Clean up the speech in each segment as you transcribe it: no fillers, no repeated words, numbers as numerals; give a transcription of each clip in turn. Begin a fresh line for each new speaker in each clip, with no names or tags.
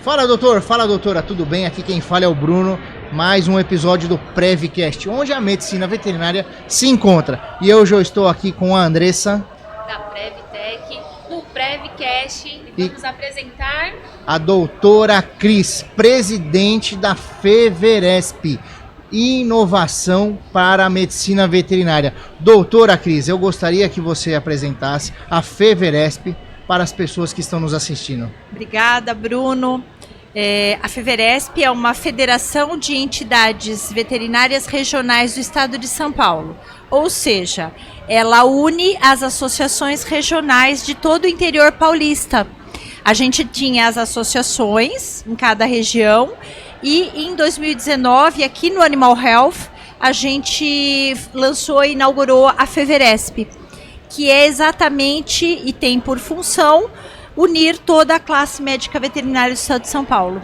Fala doutor, fala doutora, tudo bem? Aqui quem fala é o Bruno, mais um episódio do Prevcast, onde a medicina veterinária se encontra. E eu já estou aqui com a Andressa
da Prevtech, no Prevcast, e vamos apresentar
a doutora Cris, presidente da FEVERESP, Inovação para a Medicina Veterinária. Doutora Cris, eu gostaria que você apresentasse a FEVERESP para as pessoas que estão nos assistindo.
Obrigada, Bruno. A FEVERESP é uma federação de entidades veterinárias regionais do estado de São Paulo. Ou seja, ela une as associações regionais de todo o interior paulista. A gente tinha as associações em cada região e em 2019, aqui no Animal Health, a gente lançou e inaugurou a FEVERESP, que é exatamente e tem por função unir toda a classe médica veterinária do estado de São Paulo.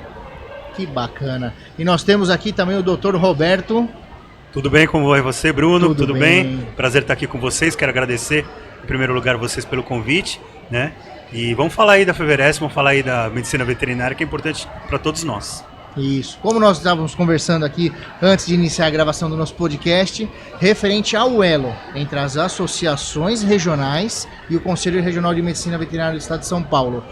Que bacana. E nós temos aqui também o Dr. Roberto.
Tudo bem, como vai você, Bruno?
Tudo
bem? Prazer estar aqui com vocês. Quero agradecer, em primeiro lugar, vocês pelo convite, né? E vamos falar aí da FEVERESP, vamos falar aí da medicina veterinária, que é importante para todos nós.
Isso. Como nós estávamos conversando aqui antes de iniciar a gravação do nosso podcast, referente ao elo entre as associações regionais e o Conselho Regional de Medicina Veterinária do Estado de São Paulo.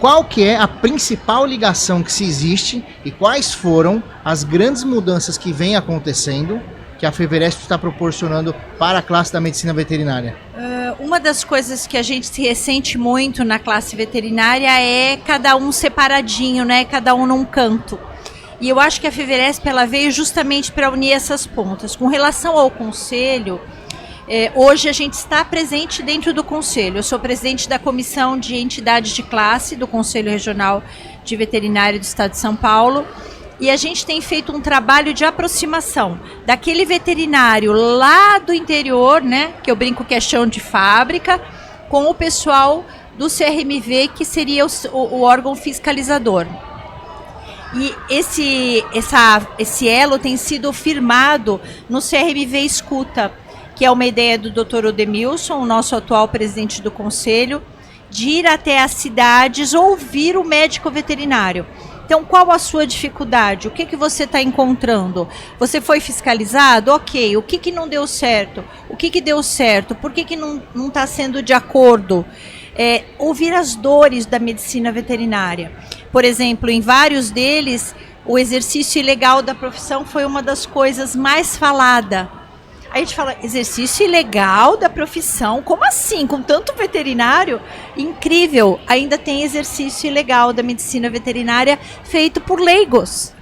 Qual que é a principal ligação que se existe e quais foram as grandes mudanças que vêm acontecendo que a FEVERESP está proporcionando para a classe da medicina veterinária?
Uma das coisas que a gente se ressente muito na classe veterinária é cada um separadinho, né? Cada um num canto. E eu acho que a FEVERESP ela veio justamente para unir essas pontas. Com relação ao conselho, hoje a gente está presente dentro do conselho. Eu sou presidente da comissão de entidades de classe do Conselho Regional de Veterinária do Estado de São Paulo. E a gente tem feito um trabalho de aproximação daquele veterinário lá do interior, né, que eu brinco que é chão de fábrica, com o pessoal do CRMV, que seria o órgão fiscalizador. E esse elo tem sido firmado no CRMV Escuta, que é uma ideia do Dr. Odemilson, o nosso atual presidente do conselho, de ir até as cidades ouvir o médico veterinário. Então, qual a sua dificuldade? O que você está encontrando? Você foi fiscalizado? Ok. O que não deu certo? O que deu certo? Por que não está sendo de acordo? Ouvir as dores da medicina veterinária. Por exemplo, em vários deles, o exercício ilegal da profissão foi uma das coisas mais faladas. A gente fala, exercício ilegal da profissão? Como assim? Com tanto veterinário? Incrível! Ainda tem exercício ilegal da medicina veterinária feito por leigos,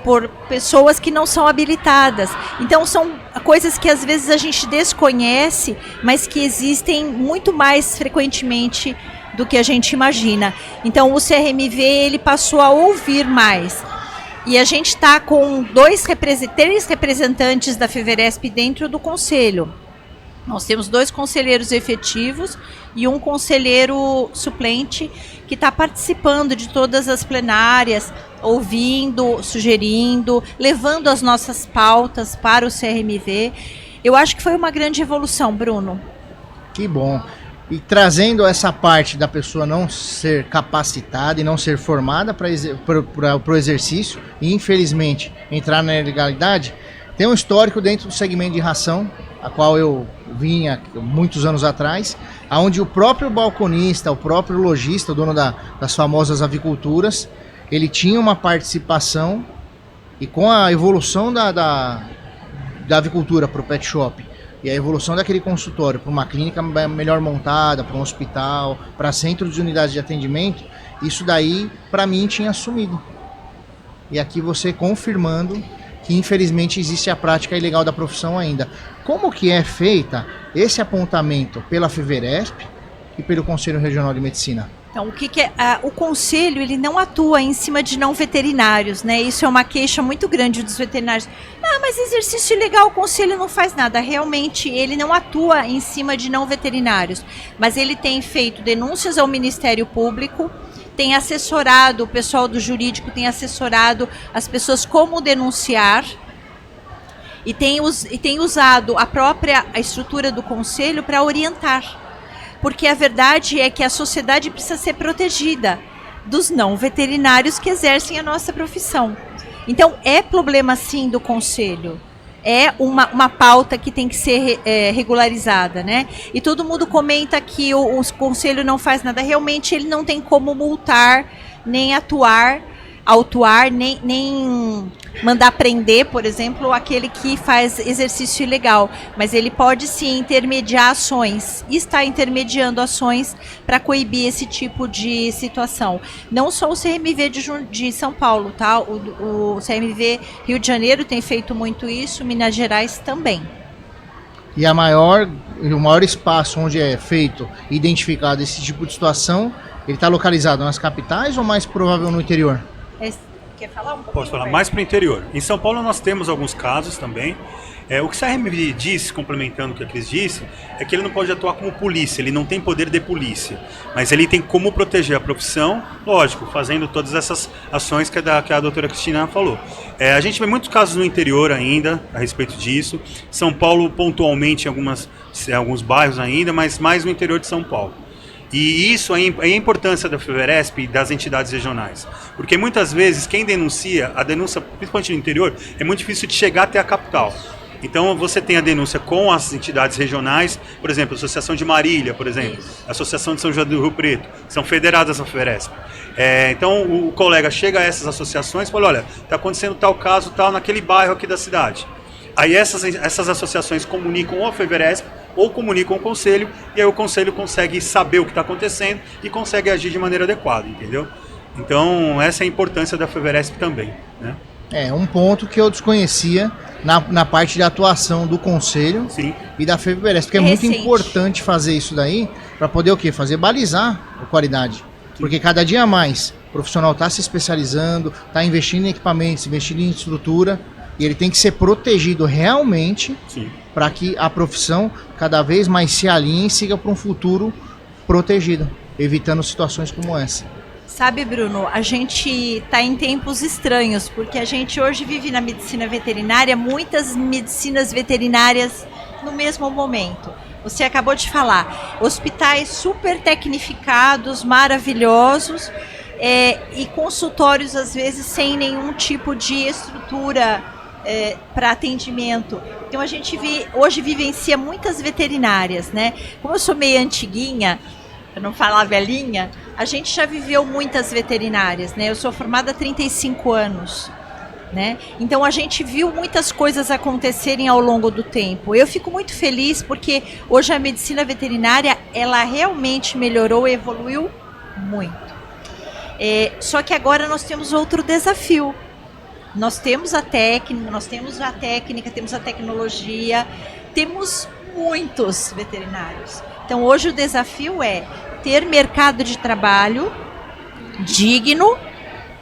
por pessoas que não são habilitadas. Então são coisas que às vezes a gente desconhece, mas que existem muito mais frequentemente do que a gente imagina. Então o CRMV ele passou a ouvir mais. E a gente está com três representantes da FEVERESP dentro do conselho. Nós temos 2 conselheiros efetivos e um conselheiro suplente que está participando de todas as plenárias, ouvindo, sugerindo, levando as nossas pautas para o CRMV. Eu acho que foi uma grande evolução, Bruno.
Que bom. E trazendo essa parte da pessoa não ser capacitada e não ser formada para o exercício e, infelizmente, entrar na ilegalidade, tem um histórico dentro do segmento de ração, a qual eu vinha muitos anos atrás, onde o próprio balconista, o próprio lojista, o dono das famosas aviculturas, ele tinha uma participação e com a evolução da avicultura para o pet shop, e a evolução daquele consultório para uma clínica melhor montada, para um hospital, para centro de unidades de atendimento, isso daí, para mim, tinha sumido. E aqui você confirmando que, infelizmente, existe a prática ilegal da profissão ainda. Como que é feita esse apontamento pela FEVERESP e pelo Conselho Regional de Medicina?
Então, o conselho ele não atua em cima de não veterinários, né? Isso é uma queixa muito grande dos veterinários. Mas exercício ilegal, o conselho não faz nada. Realmente, ele não atua em cima de não veterinários, mas ele tem feito denúncias ao Ministério Público, tem assessorado, o pessoal do jurídico tem assessorado as pessoas como denunciar e tem usado a estrutura do conselho para orientar. Porque a verdade é que a sociedade precisa ser protegida. dos não veterinários que exercem a nossa profissão. Então, é problema sim do conselho. É uma pauta que tem que ser regularizada, né? E todo mundo comenta que o conselho não faz nada. Realmente ele não tem como multar, nem autuar, nem mandar prender, por exemplo, aquele que faz exercício ilegal. Mas ele pode sim intermediar ações, e está intermediando ações para coibir esse tipo de situação. Não só o CMV de São Paulo, tá? O CMV Rio de Janeiro tem feito muito isso, Minas Gerais também.
E o maior espaço onde é feito, identificado esse tipo de situação, ele está localizado nas capitais ou mais provável no interior?
Quer falar um pouquinho?
Posso falar mais para o interior. Em São Paulo nós temos alguns casos também. O que o CRMV disse, complementando o que a Cris disse, é que ele não pode atuar como polícia, ele não tem poder de polícia, mas ele tem como proteger a profissão, lógico, fazendo todas essas ações que a doutora Cristina falou. A gente vê muitos casos no interior ainda a respeito disso, São Paulo pontualmente em alguns bairros ainda, mas mais no interior de São Paulo. E isso é a importância da FEVERESP e das entidades regionais. Porque muitas vezes quem denuncia, a denúncia, principalmente no interior, é muito difícil de chegar até a capital. Então você tem a denúncia com as entidades regionais, por exemplo, a Associação de Marília, por exemplo, a Associação de São José do Rio Preto, são federadas na FEVERESP. Então o colega chega a essas associações e fala, olha, está acontecendo tal caso, tal, naquele bairro aqui da cidade. Aí essas associações comunicam ao FEVERESP ou comunicam ao conselho, e aí o conselho consegue saber o que está acontecendo e consegue agir de maneira adequada, entendeu? Então essa é a importância da FEVERESP também, né?
Um ponto que eu desconhecia na parte de atuação do conselho. Sim. E da FEVERESP, porque é muito importante fazer isso daí para poder o quê? Fazer balizar a qualidade. Sim. Porque cada dia mais o profissional está se especializando, está investindo em equipamentos, investindo em estrutura, e ele tem que ser protegido realmente para que a profissão cada vez mais se alinhe e siga para um futuro protegido, evitando situações como essa.
Sabe, Bruno, a gente está em tempos estranhos, porque a gente hoje vive na medicina veterinária, muitas medicinas veterinárias no mesmo momento. Você acabou de falar, hospitais super tecnificados, maravilhosos, e consultórios às vezes sem nenhum tipo de estrutura para atendimento. Então a gente hoje vivencia muitas veterinárias, né? Como eu sou meio antiguinha, para não falar velhinha, a gente já viveu muitas veterinárias, né? Eu sou formada há 35 anos, né? Então a gente viu muitas coisas acontecerem ao longo do tempo. Eu fico muito feliz porque hoje a medicina veterinária, ela realmente melhorou e evoluiu muito. Só que agora nós temos outro desafio. Nós temos a técnica, temos a tecnologia, temos muitos veterinários. Então hoje o desafio é ter mercado de trabalho digno,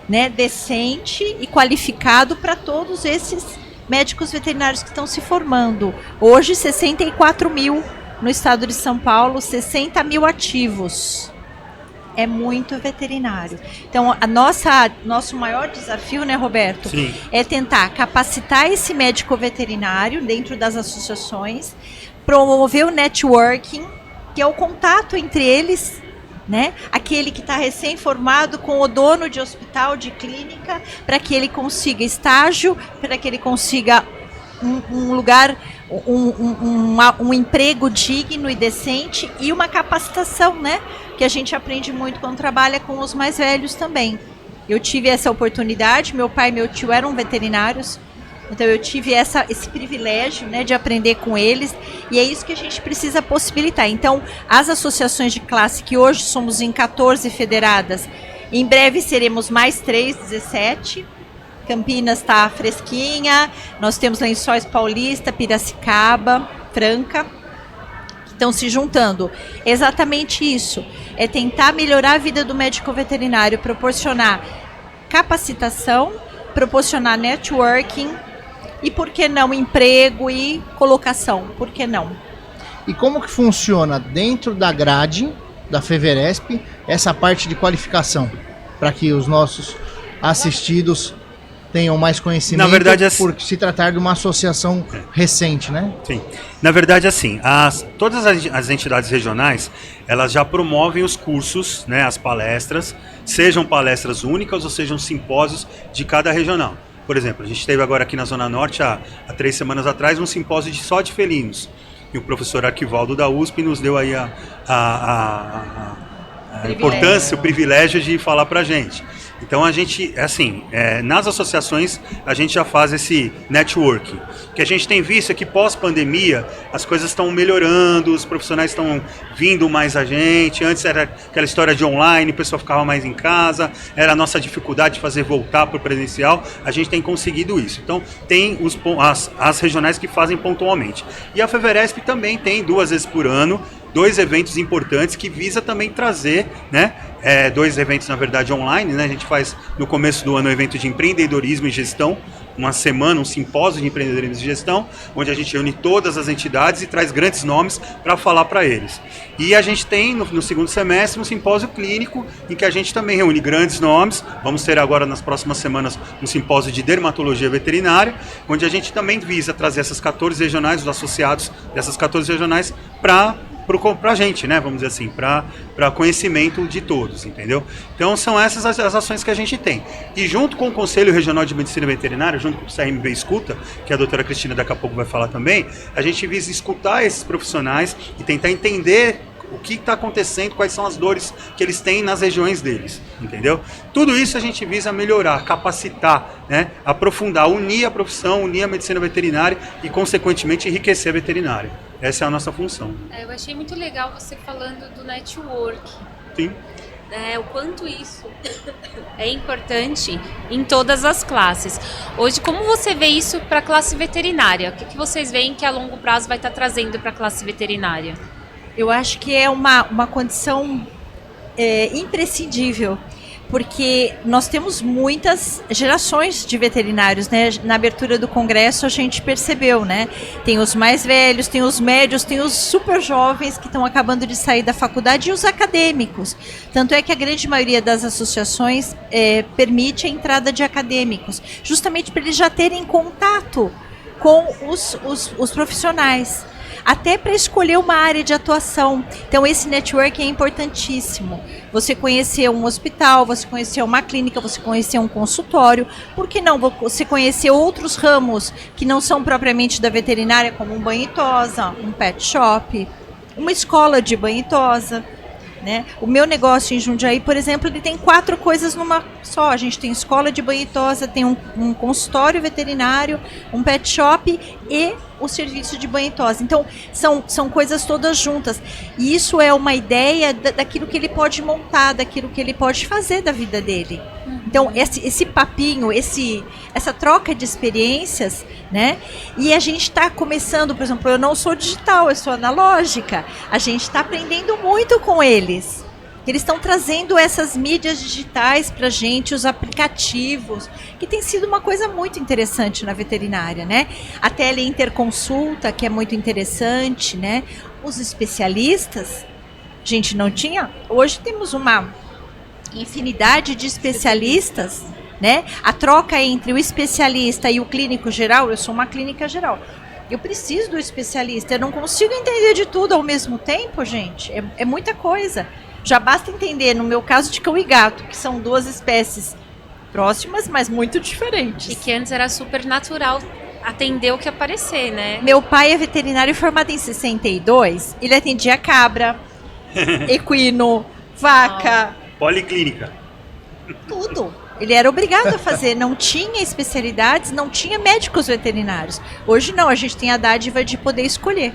né, decente e qualificado para todos esses médicos veterinários que estão se formando. Hoje 64 mil no estado de São Paulo, 60 mil ativos. É muito veterinário. Então, nosso maior desafio, né, Roberto? Sim. É tentar capacitar esse médico veterinário dentro das associações, promover o networking, que é o contato entre eles, né? Aquele que está recém-formado com o dono de hospital, de clínica, para que ele consiga estágio, para que ele consiga um lugar, um emprego digno e decente e uma capacitação, né? Que a gente aprende muito quando trabalha com os mais velhos também. Eu tive essa oportunidade, meu pai e meu tio eram veterinários, então eu tive esse privilégio, né, de aprender com eles, e é isso que a gente precisa possibilitar. Então, as associações de classe, que hoje somos em 14 federadas, em breve seremos mais 3, 17. Campinas está fresquinha, nós temos Lençóis Paulista, Piracicaba, Franca, que estão se juntando. Exatamente isso, é tentar melhorar a vida do médico veterinário, proporcionar capacitação, proporcionar networking e, por que não, emprego e colocação, por que não?
E como que funciona dentro da grade da FEVERESP essa parte de qualificação, para que os nossos assistidos tenham mais conhecimento,
Na verdade,
por se tratar de uma associação recente, né?
Sim. Na verdade, assim, todas as entidades regionais, elas já promovem os cursos, né, as palestras, sejam palestras únicas ou sejam simpósios de cada regional. Por exemplo, a gente teve agora aqui na Zona Norte, há 3 semanas atrás, um simpósio só de felinos. E o professor Arquivaldo da USP nos deu aí a importância, o privilégio de falar pra gente. Então a gente, nas associações a gente já faz esse networking. O que a gente tem visto é que pós-pandemia as coisas estão melhorando, os profissionais estão vindo mais a gente. Antes era aquela história de online, o pessoal ficava mais em casa, era a nossa dificuldade de fazer voltar para o presencial. A gente tem conseguido isso. Então tem as regionais que fazem pontualmente. E a FEVERESP também tem 2 vezes por ano 2 eventos importantes que visa também trazer, né, 2 eventos na verdade online, né, a gente faz no começo do ano um evento de empreendedorismo e gestão, uma semana, um simpósio de empreendedorismo e gestão, onde a gente reúne todas as entidades e traz grandes nomes para falar para eles. E a gente tem no segundo semestre um simpósio clínico em que a gente também reúne grandes nomes. Vamos ter agora nas próximas semanas um simpósio de dermatologia veterinária, onde a gente também visa trazer essas 14 regionais, os associados dessas 14 regionais para a gente, né, vamos dizer assim, para conhecimento de todos, entendeu? Então são essas as ações que a gente tem. E junto com o Conselho Regional de Medicina Veterinária, junto com o CRMV Escuta, que a doutora Cristina daqui a pouco vai falar também, a gente visa escutar esses profissionais e tentar entender o que está acontecendo, quais são as dores que eles têm nas regiões deles, entendeu? Tudo isso a gente visa melhorar, capacitar, né, aprofundar, unir a profissão, unir a medicina veterinária e, consequentemente, enriquecer a veterinária. Essa é a nossa função.
Eu achei muito legal você falando do network.
Sim.
O quanto isso é importante em todas as classes. Hoje, como você vê isso para a classe veterinária? O que vocês veem que a longo prazo vai estar trazendo para a classe veterinária?
Eu acho que é uma condição imprescindível, porque nós temos muitas gerações de veterinários, né? Na abertura do congresso a gente percebeu, né? Tem os mais velhos, tem os médios, tem os super jovens que estão acabando de sair da faculdade e os acadêmicos. Tanto é que a grande maioria das associações permite a entrada de acadêmicos, justamente para eles já terem contato com os profissionais, até para escolher uma área de atuação. Então esse network é importantíssimo. Você conhecer um hospital, você conhecer uma clínica, você conhecer um consultório, por que não você conhecer outros ramos que não são propriamente da veterinária, como um banho e tosa, um pet shop, uma escola de banho e tosa, né? O meu negócio em Jundiaí, por exemplo, ele tem 4 coisas numa só. A gente tem escola de banho e tosa, tem um consultório veterinário, um pet shop e o serviço de banho e tosa. Então, são coisas todas juntas. E isso é uma ideia daquilo que ele pode montar, daquilo que ele pode fazer da vida dele. Então, esse papinho, essa troca de experiências, né? E a gente está começando, por exemplo, eu não sou digital, eu sou analógica. A gente está aprendendo muito com eles. Eles estão trazendo essas mídias digitais para a gente, os aplicativos, que tem sido uma coisa muito interessante na veterinária, né? A teleinterconsulta, que é muito interessante, né? Os especialistas, a gente não tinha. Hoje temos uma infinidade de especialistas, né? A troca entre o especialista e o clínico geral, eu sou uma clínica geral. Eu preciso do especialista, eu não consigo entender de tudo ao mesmo tempo, gente. É muita coisa. Já basta entender, no meu caso, de cão e gato, que são 2 espécies próximas, mas muito diferentes.
E que antes era super natural atender o que aparecer, né?
Meu pai é veterinário formado em 62, ele atendia cabra, equino, vaca.
Policlínica.
Tudo. Ele era obrigado a fazer, não tinha especialidades, não tinha médicos veterinários. Hoje não, a gente tem a dádiva de poder escolher.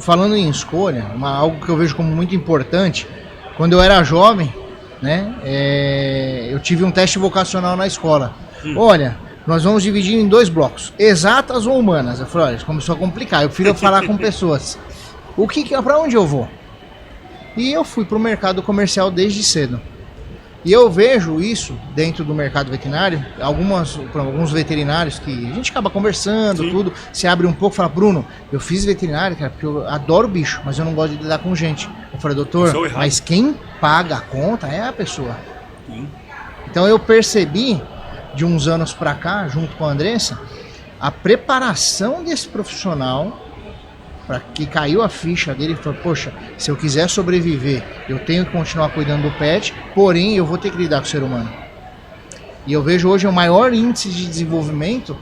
Falando em escolha, algo que eu vejo como muito importante, quando eu era jovem, né, eu tive um teste vocacional na escola. Olha, nós vamos dividir em 2 blocos, exatas ou humanas. Eu falei, olha, começou a complicar, eu prefiro falar com pessoas. Para onde eu vou? E eu fui para o mercado comercial desde cedo. E eu vejo isso dentro do mercado veterinário, alguns veterinários que a gente acaba conversando, tudo, se abre um pouco e fala, Bruno, eu fiz veterinário, cara, porque eu adoro bicho, mas eu não gosto de lidar com gente. Eu falei, doutor, mas quem paga a conta é a pessoa. Então eu percebi, de uns anos para cá, junto com a Andressa, a preparação desse profissional, para que caiu a ficha dele e falou, poxa, se eu quiser sobreviver, eu tenho que continuar cuidando do pet, porém eu vou ter que lidar com o ser humano. E eu vejo hoje o maior índice de desenvolvimento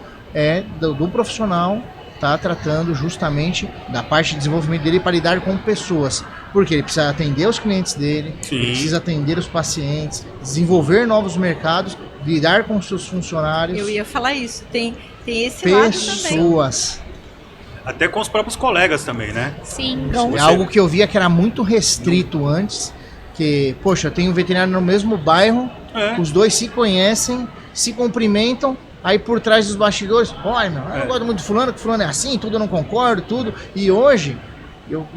do profissional tá tratando justamente da parte de desenvolvimento dele para lidar com pessoas. Porque ele precisa atender os clientes dele, ele precisa atender os pacientes, desenvolver novos mercados, lidar com os seus funcionários.
Eu ia falar isso, tem esse lado também.
Pessoas.
Até com os próprios colegas também, né?
Sim.
Então,
É algo que eu via que era muito restrito antes, que, poxa, eu tenho um veterinário no mesmo bairro, os dois se conhecem, se cumprimentam, aí por trás dos bastidores, olha, meu, eu não gosto muito de fulano, que fulano é assim, tudo eu não concordo, tudo. E hoje,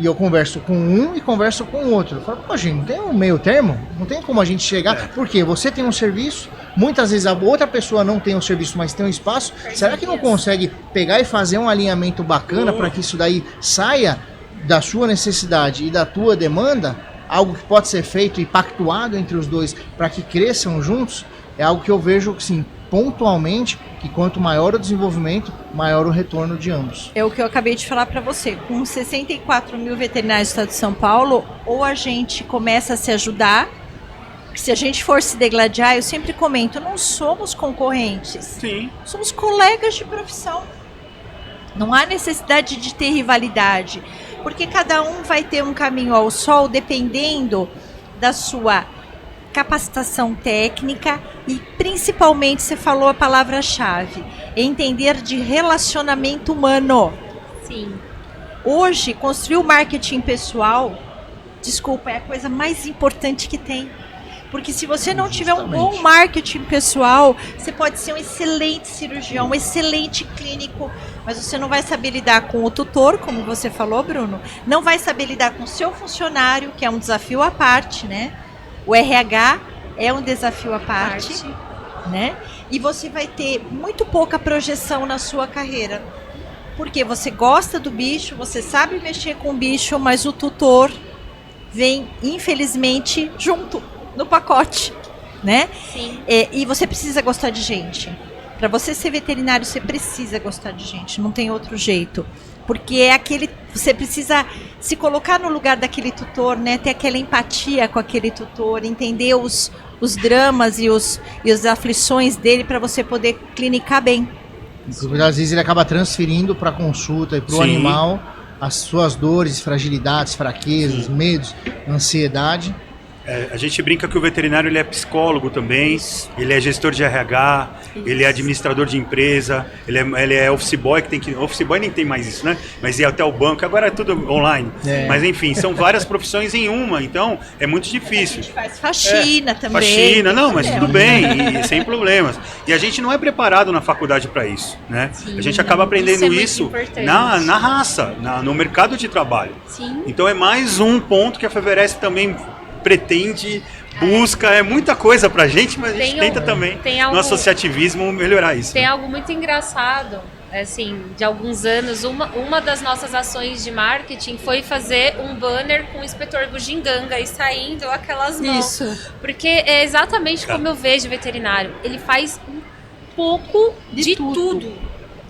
eu converso com um e converso com o outro. Eu falo, poxa, não tem um meio termo? Não tem como a gente chegar, porque você tem um serviço, muitas vezes a outra pessoa não tem um serviço, mas tem um espaço. Será que não consegue pegar e fazer um alinhamento bacana para que isso daí saia da sua necessidade e da tua demanda? Algo que pode ser feito e pactuado entre os dois para que cresçam juntos? É algo que eu vejo, sim, pontualmente, que quanto maior o desenvolvimento, maior o retorno de ambos.
É o que eu acabei de falar para você. Com 64 mil veterinários do estado de São Paulo, ou a gente começa a se ajudar, se a gente for se degladiar, eu sempre comento, não somos concorrentes.
Sim.
Somos colegas de profissão. Não há necessidade de ter rivalidade, porque cada um vai ter um caminho ao sol dependendo da sua capacitação técnica e principalmente, você falou a palavra-chave, entender de relacionamento humano.
Sim.
Hoje, construir o marketing pessoal, desculpa, é a coisa mais importante que tem. Porque se você não tiver um bom marketing pessoal, você pode ser um excelente cirurgião, um excelente clínico, mas você não vai saber lidar com o tutor, como você falou, Bruno, não vai saber lidar com o seu funcionário, que é um desafio à parte, né? O RH é um desafio à parte, né? E você vai ter muito pouca projeção na sua carreira. Porque você gosta do bicho, você sabe mexer com o bicho, mas o tutor vem, infelizmente, junto no pacote, né?
Sim.
E você precisa gostar de gente. Para você ser veterinário, você precisa gostar de gente, não tem outro jeito. Porque é aquele, você precisa se colocar no lugar daquele tutor, né? Ter aquela empatia com aquele tutor, entender os dramas e as aflições dele para você poder clinicar bem.
Porque às vezes ele acaba transferindo para a consulta e para o animal as suas dores, fragilidades, fraquezas, medos, ansiedade.
A gente brinca que o veterinário ele é psicólogo também, ele é gestor de RH, ele é administrador de empresa, ele é office boy, office boy nem tem mais isso, né? Mas ia até o banco, agora é tudo online. Mas enfim, são várias profissões em uma, então é muito difícil.
A gente faz faxina também.
Faxina, não, mas tudo bem, e sem problemas. E a gente não é preparado na faculdade para isso, né?
Sim,
a gente acaba aprendendo isso na raça, no mercado de trabalho.
Sim.
Então é mais um ponto que a FEVERESP também pretende, busca, é muita coisa pra gente, mas a gente tenta também, no associativismo, melhorar isso.
Tem algo muito engraçado, assim, de alguns anos, uma das nossas ações de marketing foi fazer um banner com o inspetor Bugiganga e saindo aquelas mãos.
Isso.
Porque é exatamente como eu vejo o veterinário, ele faz um pouco de tudo.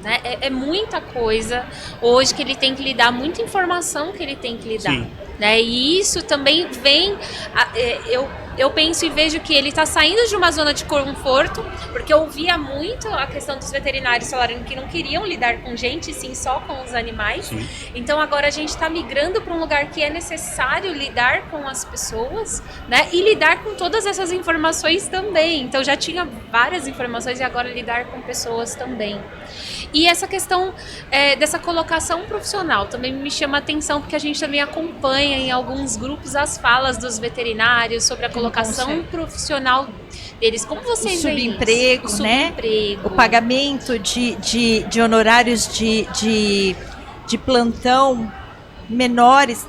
Né? É muita coisa hoje que ele tem que lidar, muita informação que ele tem que lidar.
Sim.
Né? E isso também vem, eu penso e vejo que ele está saindo de uma zona de conforto, porque eu ouvia muito a questão dos veterinários falando que não queriam lidar com gente, sim só com os animais.
Sim.
Então agora a gente está migrando para um lugar que é necessário lidar com as pessoas, né? E lidar com todas essas informações também. Então já tinha várias informações e agora lidar com pessoas também. E essa questão dessa colocação profissional também me chama a atenção, porque a gente também acompanha em alguns grupos as falas dos veterinários sobre a colocação profissional deles. Como vocês veem
subemprego,
isso?
Né? O pagamento de honorários de plantão menores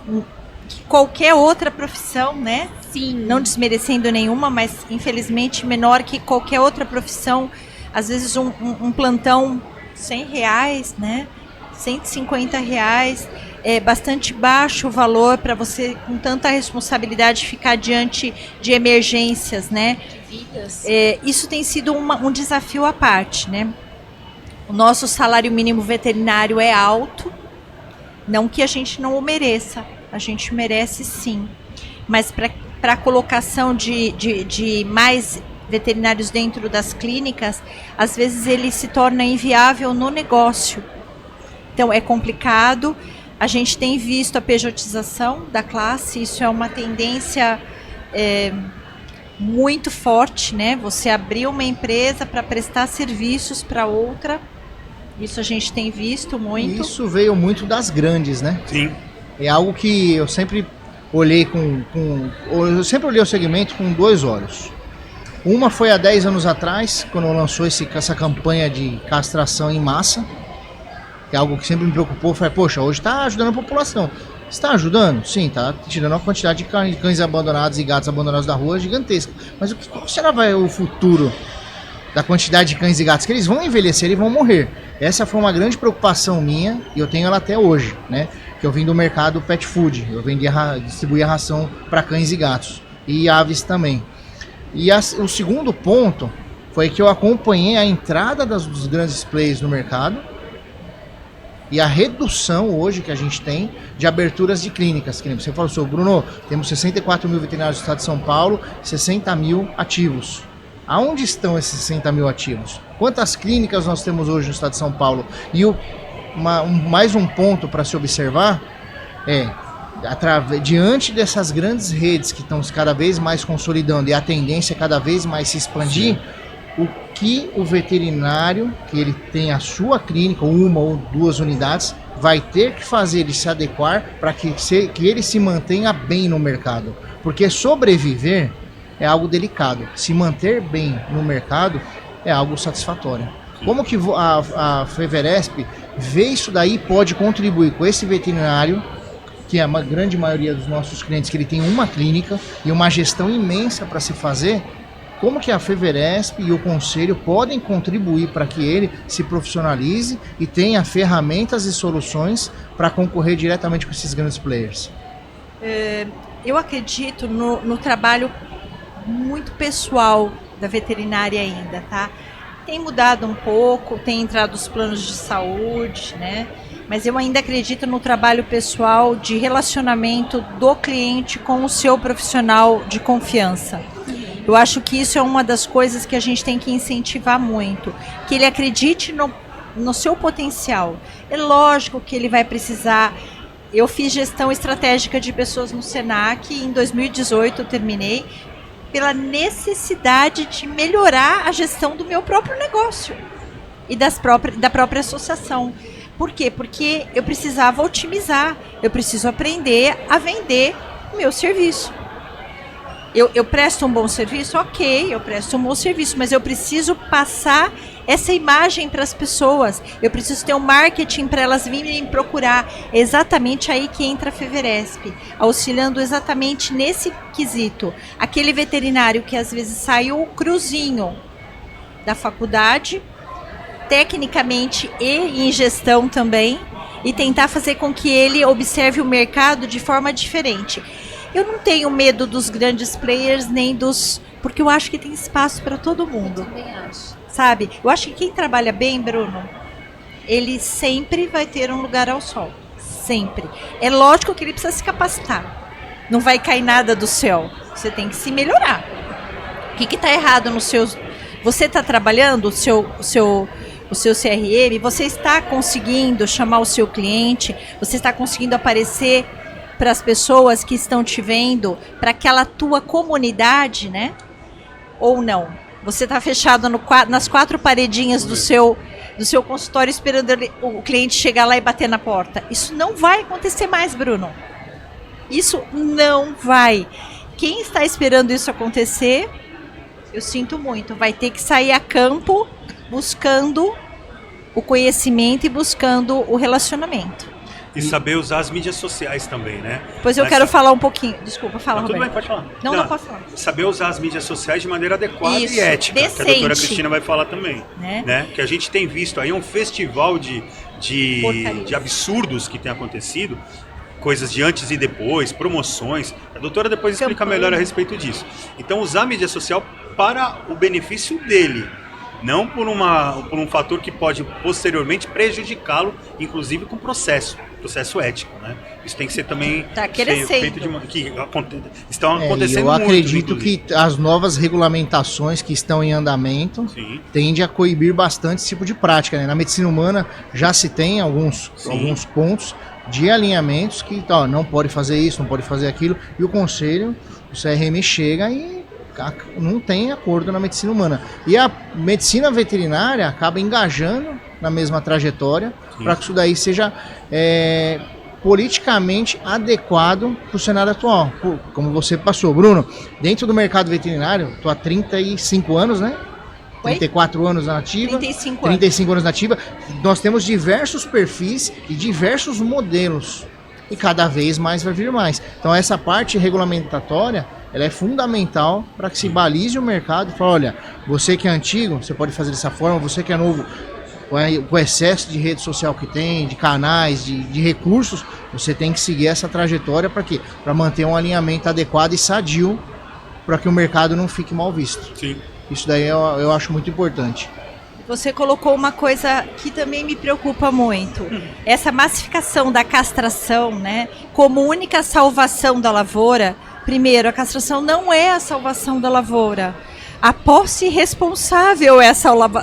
que qualquer outra profissão, né?
Sim.
Não desmerecendo nenhuma, mas infelizmente menor que qualquer outra profissão. Às vezes um plantão R$100, né? R$150, é bastante baixo o valor para você, com tanta responsabilidade, ficar diante de emergências, né?
vidas.
Isso tem sido um desafio à parte, né? O nosso salário mínimo veterinário é alto, não que a gente não o mereça, a gente merece sim, mas para a colocação de mais veterinários dentro das clínicas, às vezes ele se torna inviável no negócio. Então é complicado. A gente tem visto a pejotização da classe, isso é uma tendência muito forte, né? Você abrir uma empresa para prestar serviços para outra, isso a gente tem visto muito.
Isso veio muito das grandes, né?
Sim.
É algo que eu sempre olhei eu sempre olhei o segmento com 2 olhos. Uma foi há 10 anos atrás, quando lançou essa campanha de castração em massa, que é algo que sempre me preocupou. Falei, poxa, hoje está ajudando a população. Está ajudando? Sim, está tirando uma quantidade de cães abandonados e gatos abandonados da rua gigantesca. Mas qual será o futuro da quantidade de cães e gatos? Que eles vão envelhecer e vão morrer. Essa foi uma grande preocupação minha, e eu tenho ela até hoje, né? Que eu vim do mercado pet food, eu distribuía ração para cães e gatos, e aves também. E o segundo ponto foi que eu acompanhei a entrada dos grandes players no mercado e a redução hoje que a gente tem de aberturas de clínicas. Que nem você falou, Bruno, temos 64 mil veterinários do estado de São Paulo, 60 mil ativos. Aonde estão esses 60 mil ativos? Quantas clínicas nós temos hoje no estado de São Paulo? E mais um ponto para se observar diante dessas grandes redes que estão cada vez mais consolidando e a tendência é cada vez mais se expandir, o que o veterinário, que ele tem a sua clínica, 1 ou 2 unidades, vai ter que fazer ele se adequar para que ele se mantenha bem no mercado. Porque sobreviver é algo delicado. Se manter bem no mercado é algo satisfatório. Como que a Feveresp vê isso daí, pode contribuir com esse veterinário, que é a grande maioria dos nossos clientes, que ele tem uma clínica e uma gestão imensa para se fazer? Como que a Feveresp e o Conselho podem contribuir para que ele se profissionalize e tenha ferramentas e soluções para concorrer diretamente com esses grandes players?
Eu acredito no trabalho muito pessoal da veterinária ainda, tá? Tem mudado um pouco, tem entrado os planos de saúde, né? Mas eu ainda acredito no trabalho pessoal de relacionamento do cliente com o seu profissional de confiança. Eu acho que isso é uma das coisas que a gente tem que incentivar muito, que ele acredite no seu potencial. É lógico que ele vai precisar. Eu fiz gestão estratégica de pessoas no Senac, em 2018 eu terminei, pela necessidade de melhorar a gestão do meu próprio negócio e da própria associação. Por quê? Porque eu precisava otimizar, eu preciso aprender a vender o meu serviço. Eu presto um bom serviço? Ok, eu presto um bom serviço, mas eu preciso passar essa imagem para as pessoas. Eu preciso ter um marketing para elas virem me procurar. É exatamente aí que entra a Feveresp, auxiliando exatamente nesse quesito. Aquele veterinário que às vezes saiu cruzinho da faculdade, tecnicamente e em gestão também, e tentar fazer com que ele observe o mercado de forma diferente. Eu não tenho medo dos grandes players, nem dos... porque eu acho que tem espaço para todo mundo.
Eu também acho.
Sabe? Eu acho que quem trabalha bem, Bruno, ele sempre vai ter um lugar ao sol. Sempre. É lógico que ele precisa se capacitar. Não vai cair nada do céu. Você tem que se melhorar. O que está errado no seu... Você está trabalhando o seu CRM, você está conseguindo chamar o seu cliente, você está conseguindo aparecer para as pessoas que estão te vendo, para aquela tua comunidade, né? Ou não? Você está fechado nas 4 paredinhas do seu consultório esperando o cliente chegar lá e bater na porta. Isso não vai acontecer mais, Bruno. Isso não vai. Quem está esperando isso acontecer, eu sinto muito, vai ter que sair a campo buscando o conhecimento e buscando o relacionamento.
E saber usar as mídias sociais também, né?
Pois eu quero falar um pouquinho. Desculpa, fala,
Tudo
Roberto.
bem, pode falar.
Não pode falar.
Saber usar as mídias sociais de maneira adequada
Isso,
e ética,
decente.
que a doutora Cristina vai falar também.
Né?
Que a gente tem visto aí um festival de
Porcarias.
absurdos que tem acontecido, coisas de antes e depois, promoções. A doutora depois explica
Campanha.
melhor a respeito disso. Então, usar a mídia social para o benefício dele, não por um fator que pode posteriormente prejudicá-lo, inclusive com processo ético, né? Isso tem que ser também feito estão acontecendo
eu
muito. Eu
acredito que as novas regulamentações que estão em andamento tendem a coibir bastante esse tipo de prática, né? Na medicina humana já se tem alguns pontos de alinhamentos que não pode fazer isso, não pode fazer aquilo, e o conselho, o CRM chega e não tem acordo na medicina humana. E a medicina veterinária acaba engajando na mesma trajetória para que isso daí seja politicamente adequado para o cenário atual. Como você passou, Bruno, dentro do mercado veterinário, estou há 35 anos, né? 34 anos na ativa. 35 anos na ativa. Nós temos diversos perfis e diversos modelos. E cada vez mais vai vir mais. Então essa parte regulamentatória, ela é fundamental para que se balize o mercado e fale, olha, você que é antigo, você pode fazer dessa forma, você que é novo, com o excesso de rede social que tem, de canais, de recursos, você tem que seguir essa trajetória para quê? Para manter um alinhamento adequado e sadio para que o mercado não fique mal visto.
Sim.
Isso daí eu acho muito importante.
Você colocou uma coisa que também me preocupa muito. Essa massificação da castração, né, como única salvação da lavoura. Primeiro, a castração não é a salvação da lavoura. A posse responsável é a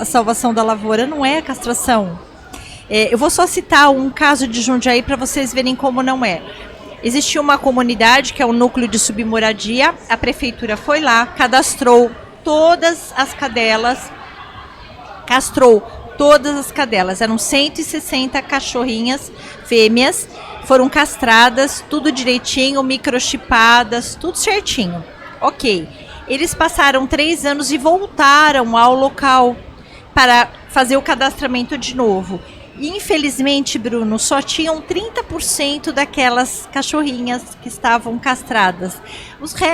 salvação da lavoura, não é a castração. Eu vou só citar um caso de Jundiaí para vocês verem como não é. Existia uma comunidade que é um núcleo de submoradia, a prefeitura foi lá, cadastrou todas as cadelas, eram 160 cachorrinhas fêmeas, foram castradas, tudo direitinho, microchipadas, tudo certinho. Ok, eles passaram 3 anos e voltaram ao local para fazer o cadastramento de novo. Infelizmente, Bruno, só tinham 30% daquelas cachorrinhas que estavam castradas.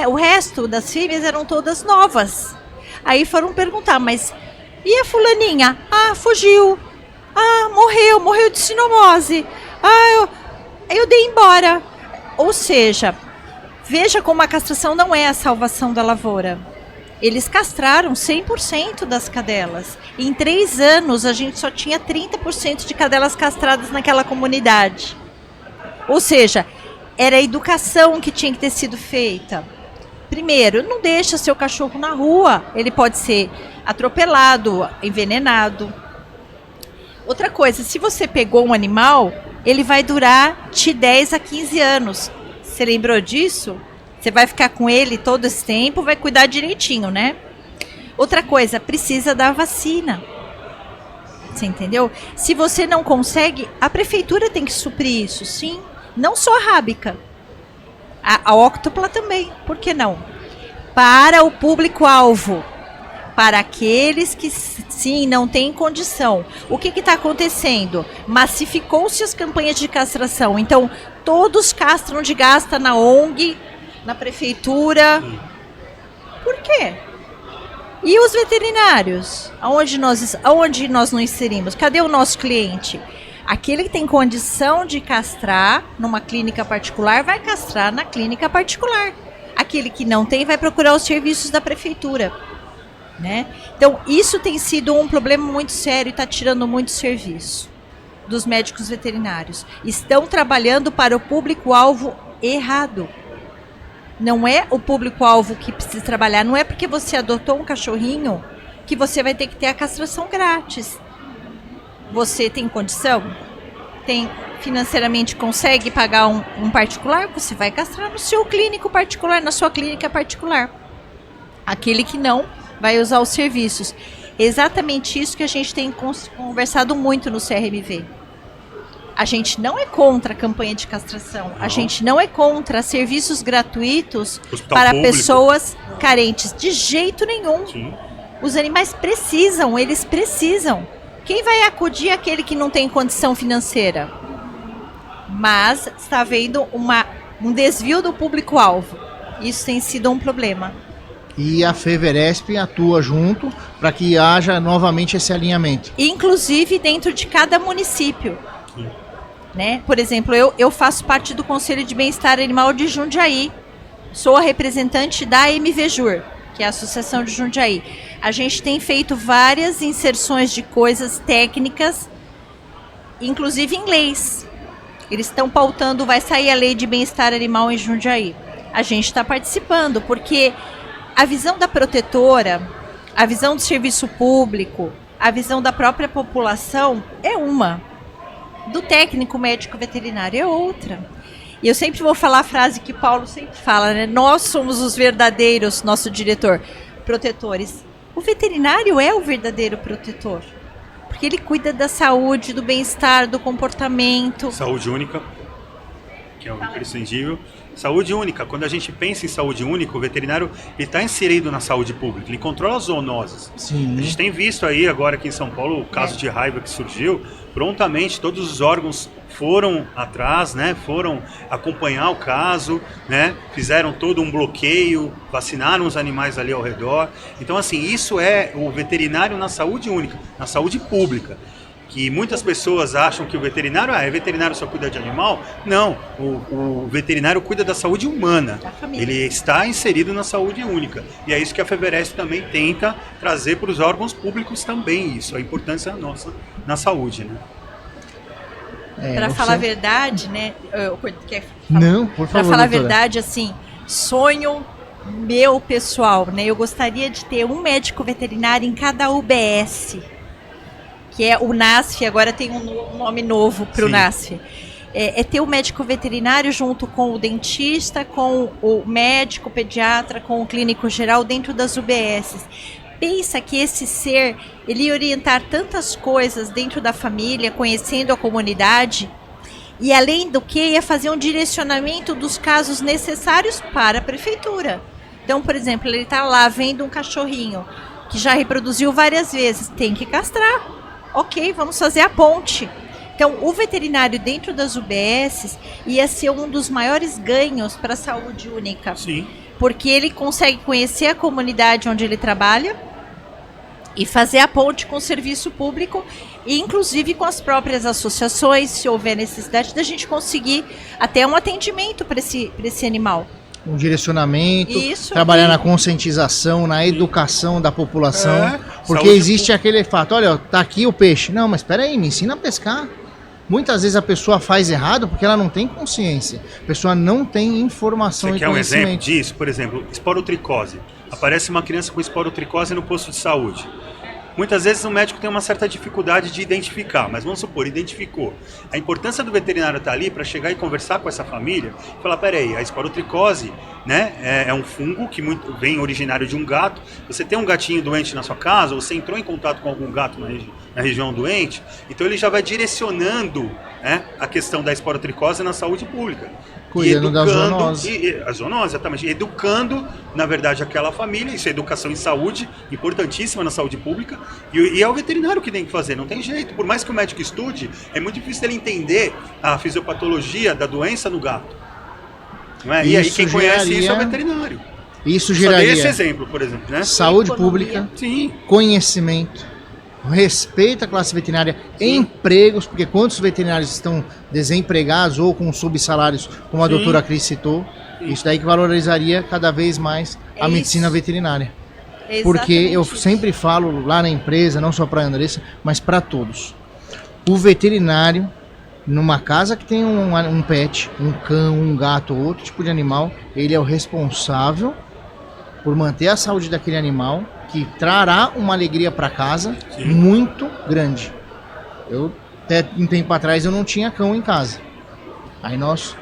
O resto das fêmeas eram todas novas. Aí foram perguntar, mas e a fulaninha? Ah, fugiu. Ah, morreu de sinomose. Ah, eu dei embora. Ou seja, veja como a castração não é a salvação da lavoura. Eles castraram 100% das cadelas. Em 3 anos, a gente só tinha 30% de cadelas castradas naquela comunidade. Ou seja, era a educação que tinha que ter sido feita. Primeiro, não deixa seu cachorro na rua. Ele pode ser atropelado, envenenado. Outra coisa, se você pegou um animal, ele vai durar de 10 a 15 anos. Você lembrou disso? Você vai ficar com ele todo esse tempo, vai cuidar direitinho, né? Outra coisa, precisa da vacina. Você entendeu? Se você não consegue, a prefeitura tem que suprir isso, sim. Não só a rábica. A óctupla também, por que não? Para o público-alvo. Para aqueles que, sim, não têm condição. O que está acontecendo? Massificou-se as campanhas de castração. Então, todos castram de gasta na ONG, na prefeitura. Por quê? E os veterinários? Aonde nós não inserimos? Cadê o nosso cliente? Aquele que tem condição de castrar numa clínica particular, vai castrar na clínica particular. Aquele que não tem, vai procurar os serviços da prefeitura. Né? Então, isso tem sido um problema muito sério e está tirando muito serviço dos médicos veterinários. Estão trabalhando para o público-alvo errado. Não é o público-alvo que precisa trabalhar. Não é porque você adotou um cachorrinho que você vai ter que ter a castração grátis. Você tem condição? Financeiramente consegue pagar um particular? Você vai castrar no seu clínico particular, na sua clínica particular. Aquele que não, vai usar os serviços. Exatamente isso que a gente tem conversado muito no CRMV. A gente não é contra a campanha de castração. Não. A gente não é contra serviços gratuitos para pessoas carentes. De jeito nenhum. Sim. Os animais precisam, eles precisam. Quem vai acudir é aquele que não tem condição financeira. Mas está havendo um desvio do público-alvo. Isso tem sido um problema.
E a FEVERESP atua junto para que haja novamente esse alinhamento.
Inclusive dentro de cada município. Né? Por exemplo, eu faço parte do Conselho de Bem-Estar Animal de Jundiaí. Sou a representante da MVJUR, que é a Associação de Jundiaí. A gente tem feito várias inserções de coisas técnicas, inclusive em leis. Eles estão pautando, vai sair a lei de bem-estar animal em Jundiaí. A gente está participando, porque a visão da protetora, a visão do serviço público, a visão da própria população é uma. Do técnico médico veterinário é outra. E eu sempre vou falar a frase que Paulo sempre fala, né? Nós somos os verdadeiros, nosso diretor, protetores. O veterinário é o verdadeiro protetor. Porque ele cuida da saúde, do bem-estar, do comportamento.
Saúde única, que é o imprescindível. Saúde única. Quando a gente pensa em saúde única, o veterinário está inserido na saúde pública. Ele controla as zoonoses.
Sim.
A gente tem visto aí agora aqui em São Paulo o caso de raiva que surgiu. Prontamente todos os órgãos foram atrás, né? Foram acompanhar o caso, né? Fizeram todo um bloqueio, vacinaram os animais ali ao redor. Então, assim, isso é o veterinário na saúde única, na saúde pública. Que muitas pessoas acham que o veterinário, veterinário só cuida de animal. Não, o veterinário cuida da saúde humana. Ele está inserido na saúde única. E é isso que a FEVERESP também tenta trazer para os órgãos públicos também, isso, a importância nossa na saúde, né?
Para falar a verdade, né?
Não, por favor.
Para falar a
doutora.
verdade, assim, sonho meu pessoal, né? Eu gostaria de ter um médico veterinário em cada UBS. Que é o NASF, agora tem um nome novo para o NASF. É ter o médico veterinário junto com o dentista, com o médico pediatra, com o clínico geral dentro das UBSs. Pensa que esse ser, ele ia orientar tantas coisas dentro da família, conhecendo a comunidade, e além do que ia fazer um direcionamento dos casos necessários para a prefeitura. Então, por exemplo, ele está lá vendo um cachorrinho que já reproduziu várias vezes, tem que castrar. Ok, vamos fazer a ponte. Então, o veterinário dentro das UBSs ia ser um dos maiores ganhos para a saúde única.
Sim.
Porque ele consegue conhecer a comunidade onde ele trabalha e fazer a ponte com o serviço público e, inclusive, com as próprias associações, se houver necessidade da gente conseguir até um atendimento para esse animal.
Um direcionamento,
Isso,
trabalhar na conscientização, na educação da população, porque
saúde
existe aquele fato, olha, tá aqui o peixe. Não, mas espera aí, me ensina a pescar. Muitas vezes a pessoa faz errado porque ela não tem consciência, a pessoa não tem informação e
conhecimento. Você quer um exemplo
conhecimento.
disso? Por exemplo, esporotricose. Aparece uma criança com esporotricose no posto de saúde. Muitas vezes o médico tem uma certa dificuldade de identificar, mas vamos supor, identificou. A importância do veterinário estar ali para chegar e conversar com essa família e falar, peraí, a esporotricose, né, é um fungo que vem originário de um gato. Você tem um gatinho doente na sua casa, ou você entrou em contato com algum gato na região doente, então ele já vai direcionando, né, a questão da esporotricose na saúde pública.
Cuidando da zoonose.
A zoonose, exatamente. Educando, na verdade, aquela família. Isso é educação em saúde, importantíssima na saúde pública. E é o veterinário que tem que fazer, não tem jeito. Por mais que o médico estude, é muito difícil ele entender a fisiopatologia da doença no gato. Não é? E aí quem conhece isso é o veterinário.
Isso
Só
geraria
dei esse exemplo, por exemplo, né?
saúde pública,
Sim.
conhecimento, respeito à classe veterinária, empregos, porque quantos veterinários estão desempregados ou com subsalários, como a doutora Cris citou, isso daí que valorizaria cada vez mais a medicina veterinária. Porque eu sempre falo lá na empresa, não só para a Andressa, mas para todos. O veterinário, numa casa que tem um pet, um cão, um gato ou outro tipo de animal, ele é o responsável por manter a saúde daquele animal, que trará uma alegria para casa muito grande. Eu, até um tempo atrás, eu não tinha cão em casa. Aí nós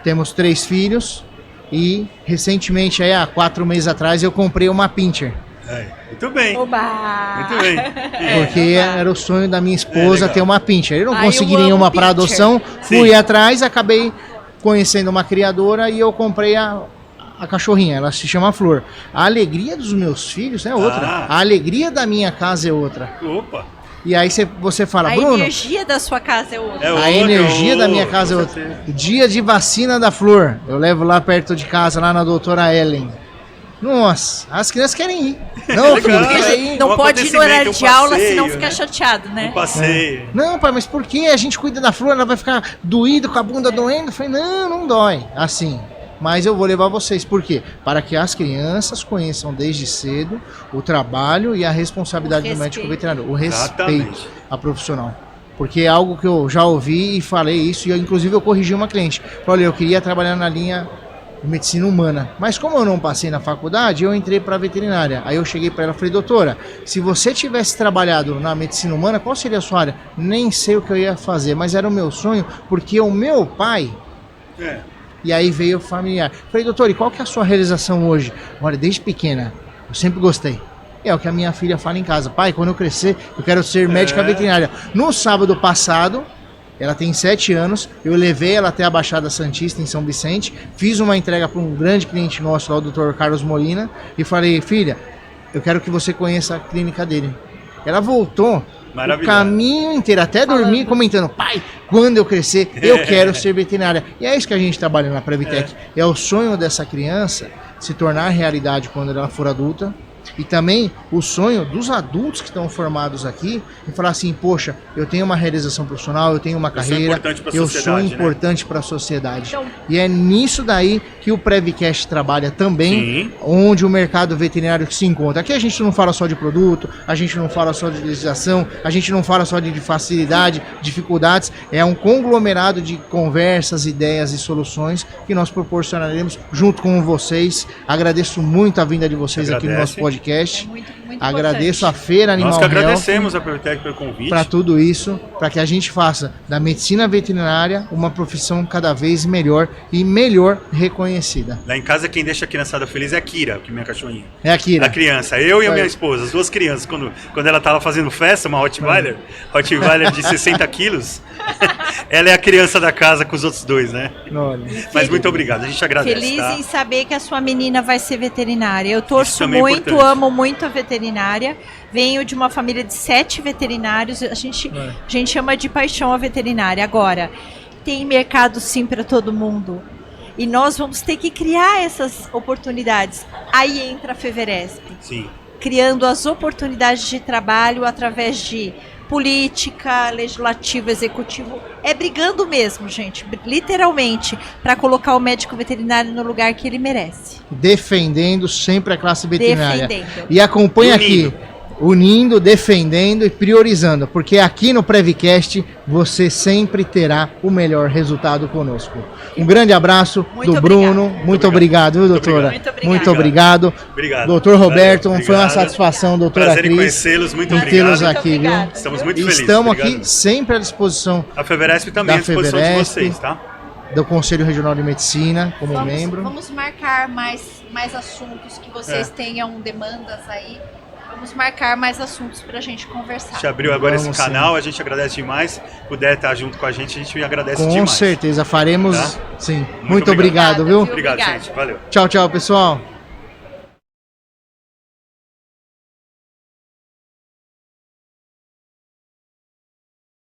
temos 3 filhos e recentemente, aí, há 4 meses atrás, eu comprei uma Pinscher.
Muito bem.
Oba!
Muito bem.
Porque era o sonho da minha esposa ter uma Pinscher. Eu não consegui
eu amo
nenhuma para
Pinscher.
adoção, fui atrás, acabei conhecendo uma criadora e eu comprei a cachorrinha, ela se chama Flor. A alegria dos meus filhos é outra. A alegria da minha casa é outra.
Opa!
E aí você fala,
A
Bruno,
energia da sua casa é outra.
a energia da minha casa é outra. Dia de vacina da Flor, eu levo lá perto de casa, lá na doutora Ellen. Nossa, as crianças querem ir. Não, filho, quer ir.
Não
Um
pode ir no horário de aula,
passeio,
senão
né?
fica chateado, né?
Um passeio.
Não, pai, mas por que a gente cuida da Flor? Ela vai ficar doída, com a bunda doendo? Eu falei, não dói. Assim, mas eu vou levar vocês. Por quê? Para que as crianças conheçam desde cedo o trabalho e a responsabilidade do médico veterinário, o respeito
Exatamente.
a profissional. Porque é algo que eu já ouvi e falei isso, e inclusive eu corrigi uma cliente. Falei, eu queria trabalhar na linha de medicina humana, mas como eu não passei na faculdade, eu entrei para veterinária. Aí eu cheguei para ela e falei, doutora, se você tivesse trabalhado na medicina humana, qual seria a sua área? Nem sei o que eu ia fazer, mas era o meu sonho, porque o meu pai... E aí veio o familiar. Falei, doutor, e qual que é a sua realização hoje? Olha, desde pequena, eu sempre gostei. É o que a minha filha fala em casa. Pai, quando eu crescer, eu quero ser médica veterinária. No sábado passado, ela tem 7 anos, eu levei ela até a Baixada Santista, em São Vicente, fiz uma entrega para um grande cliente nosso lá, o Dr. Carlos Molina, e falei, filha, eu quero que você conheça a clínica dele. Ela voltou o caminho inteiro, até dormir, comentando, pai, quando eu crescer, eu quero ser veterinária. E é isso que a gente trabalha na Previtec. É o sonho dessa criança se tornar realidade quando ela for adulta. E também o sonho dos adultos que estão formados aqui em falar assim, poxa, eu tenho uma realização profissional, eu tenho uma carreira, eu sou importante para a sociedade. Então, e é nisso daí que o Previcast trabalha também, onde o mercado veterinário se encontra. Aqui a gente não fala só de produto, a gente não fala só de legislação, a gente não fala só de facilidade, dificuldades, é um conglomerado de conversas, ideias e soluções que nós proporcionaremos junto com vocês. Agradeço muito a vinda de vocês aqui no nosso podcast.
É muito
agradeço a Feira Animal
Nós que agradecemos
Health
a Previtec pelo convite.
para tudo isso, para que a gente faça da medicina veterinária uma profissão cada vez melhor e melhor reconhecida.
Lá em casa quem deixa a criançada feliz é a Kira, que é minha cachorrinha.
É a Kira.
A criança, eu e a minha esposa, as duas crianças, quando ela tava fazendo festa, uma Rottweiler de 60 quilos, ela é a criança da casa com os outros dois, né? Mas muito obrigado, a gente agradece.
Feliz
tá?
em saber que a sua menina vai ser veterinária. Eu torço
é
muito, amo muito a veterinária. Venho de uma família de 7 veterinários. A gente ama de paixão a veterinária. Agora, tem mercado sim para todo mundo. E nós vamos ter que criar essas oportunidades. Aí entra a Feveresp.
Sim.
Criando as oportunidades de trabalho através de política, legislativo, executivo, é brigando mesmo, gente, literalmente, para colocar o médico veterinário no lugar que ele merece.
Defendendo sempre a classe veterinária.
Defendendo.
E acompanha aqui, unindo, defendendo e priorizando, porque aqui no Previcast você sempre terá o melhor resultado conosco. Um grande abraço do Bruno. Muito obrigado, viu, doutora? Muito obrigado. Doutor Roberto, foi uma satisfação, doutora Cris.
Conhecê-los, muito obrigado.
Tê-los aqui, viu?
Estamos muito felizes.
Estamos aqui sempre à disposição.
A Feveresp também à disposição de vocês, tá?
Do Conselho Regional de Medicina, como membro.
Vamos marcar mais assuntos que vocês tenham demandas aí. Vamos marcar mais assuntos para a gente conversar.
A gente abriu agora esse canal, a gente agradece demais. Puder estar junto com a gente agradece demais.
Com certeza, faremos,
tá?
sim. Muito obrigado, viu?
Obrigado, gente. Valeu.
Tchau, tchau, pessoal.